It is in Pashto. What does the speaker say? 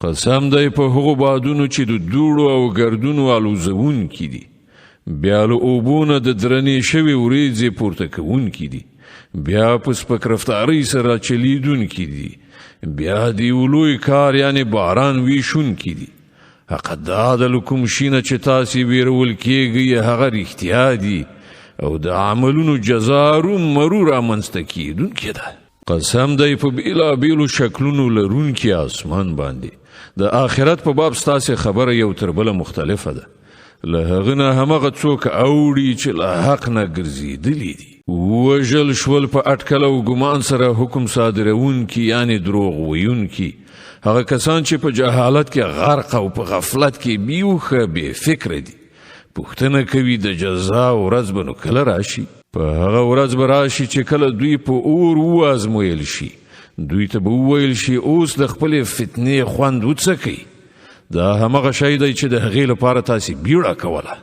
قسم دی په هغو بادونو چې د دوړو او ګردونو الوزونکي دي، بیا له اوبو نه د درنې شوې وریځې پورته کوونکي دي، بیا په سپک رفتارۍ سره چلیدونکي دي، بیا د یو لوی کار یعنې باران ویشونکي دي. حق دا د کوم شي نه چې تاسې ویرول کیږئ هغه رښتیا دي او د عملونو جزا رومرو رامنځته کیدونکې ده. قسم دی په بیلابیلو شکلونو لرونکي اسمان باندې د آخرت په باب ستاسې خبره یو تر بله مختلفه ده. له هغه نه همغه څوک اوړي چې له حق نه ګرځېدلي دي. وژل شول په اټکل او ګمان سره حکم صادرونکي یعنې دروغ ویونکي، هغه کسان چې په جهالت کې غرق او په غفلت کې بیوخه بې فکره دي. پوښتنه کوي د جزا ورځ به نو کله راشي؟ په هغه ورځ به راشي چې کله دوی په اور وازمویل شي. دوی ته به وویل شي اوس د خپلې فتنې خوند وڅکئ. دا همغه شی دی چې د هغې لپاره تاسې بیړه کوله.